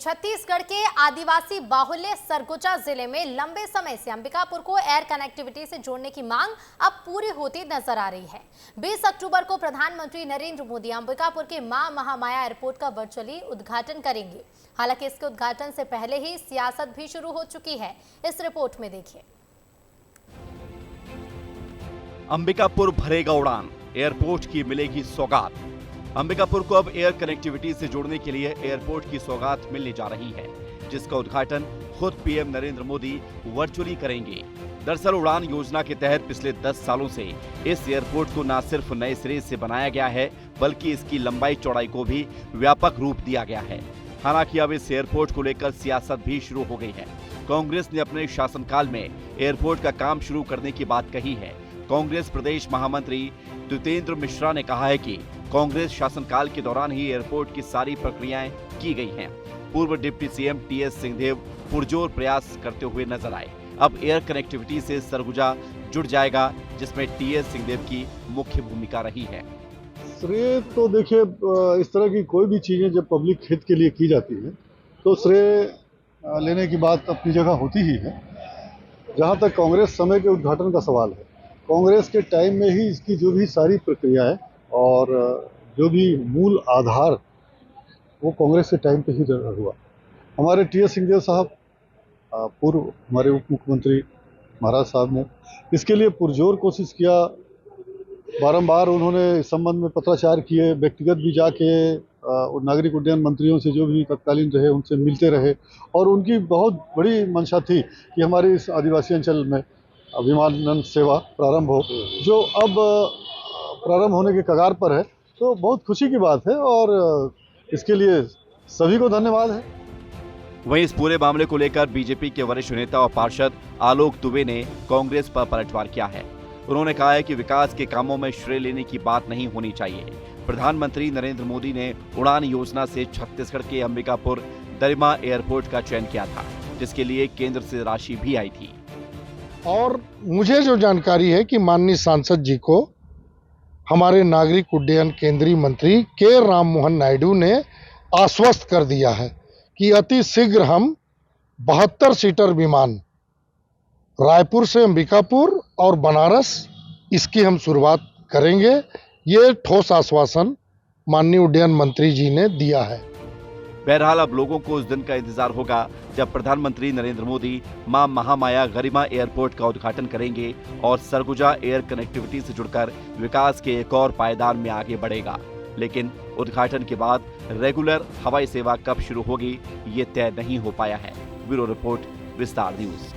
छत्तीसगढ़ के आदिवासी बाहुल्य सरगुजा जिले में लंबे समय से अंबिकापुर को एयर कनेक्टिविटी से जोड़ने की मांग अब पूरी होती नजर आ रही है। 20 अक्टूबर को प्रधानमंत्री नरेंद्र मोदी अंबिकापुर के मां महामाया एयरपोर्ट का वर्चुअली उद्घाटन करेंगे। हालांकि इसके उद्घाटन से पहले ही सियासत भी शुरू हो चुकी है। इस रिपोर्ट में देखिए। अंबिकापुर भरेगा उड़ान, एयरपोर्ट की मिलेगी सौगात। अंबिकापुर को अब एयर कनेक्टिविटी से जोड़ने के लिए एयरपोर्ट की सौगात मिलने जा रही है, जिसका उद्घाटन खुद पीएम नरेंद्र मोदी वर्चुअली करेंगे। दरअसल उड़ान योजना के तहत पिछले 10 सालों से इस एयरपोर्ट को न सिर्फ नए सिरे से बनाया गया है, बल्कि इसकी लंबाई चौड़ाई को भी व्यापक रूप दिया गया है। हालांकि अब इस एयरपोर्ट को लेकर सियासत भी शुरू हो गई है। कांग्रेस ने अपने शासनकाल में एयरपोर्ट का काम शुरू करने की बात कही है। कांग्रेस प्रदेश महामंत्री द्वितेंद्र मिश्रा ने कहा है कि कांग्रेस शासनकाल के दौरान ही एयरपोर्ट की सारी प्रक्रियाएं की गई हैं। पूर्व डिप्टी सीएम टीएस सिंहदेव पुरजोर प्रयास करते हुए नजर आए। अब एयर कनेक्टिविटी से सरगुजा जुड़ जाएगा, जिसमें टीएस सिंहदेव की मुख्य भूमिका रही है। श्रेय तो देखिए, इस तरह की कोई भी चीजें जब पब्लिक हित के लिए की जाती है तो श्रेय लेने की बात अपनी जगह होती ही है। जहां तक कांग्रेस समय के उद्घाटन का सवाल है, कांग्रेस के टाइम में ही इसकी जो भी सारी प्रक्रियाएं और जो भी मूल आधार वो कांग्रेस के टाइम पे ही हुआ। हमारे टीएस सिंहदेव साहब, पूर्व हमारे उप मुख्यमंत्री महाराज साहब ने इसके लिए पुरजोर कोशिश किया। बारंबार उन्होंने इस संबंध में पत्राचार किए, व्यक्तिगत भी जाके नागरिक उड्डयन मंत्रियों से जो भी तत्कालीन रहे उनसे मिलते रहे, और उनकी बहुत बड़ी मंशा थी कि हमारे इस आदिवासी अंचल में विमानन सेवा प्रारंभ हो, जो अब प्रारंभ होने के कगार पर है। तो बहुत खुशी की बात है और इसके लिए सभी को धन्यवाद है। वहीं इस पूरे मामले को लेकर बीजेपी के वरिष्ठ नेता और पार्षद आलोक दुबे ने कांग्रेस पर पलटवार किया है। उन्होंने कहा है कि विकास के कामों में श्रेय लेने की बात नहीं होनी चाहिए। प्रधानमंत्री नरेंद्र मोदी ने उड़ान योजना से छत्तीसगढ़ के अंबिकापुर दरिमा एयरपोर्ट का चयन किया था, जिसके लिए केंद्र से राशि भी आई थी। और मुझे जो जानकारी है कि माननीय सांसद जी को हमारे नागरिक उड्डयन केंद्रीय मंत्री के राम मोहन नायडू ने आश्वस्त कर दिया है कि अति शीघ्र हम 72 सीटर विमान रायपुर से अंबिकापुर और बनारस इसकी हम शुरुआत करेंगे। ये ठोस आश्वासन माननीय उड्डयन मंत्री जी ने दिया है। बहरहाल अब लोगों को उस दिन का इंतजार होगा जब प्रधानमंत्री नरेंद्र मोदी मां महामाया गरिमा एयरपोर्ट का उद्घाटन करेंगे और सरगुजा एयर कनेक्टिविटी से जुड़कर विकास के एक और पायदान में आगे बढ़ेगा। लेकिन उद्घाटन के बाद रेगुलर हवाई सेवा कब शुरू होगी, ये तय नहीं हो पाया है। ब्यूरो रिपोर्ट, विस्तार न्यूज।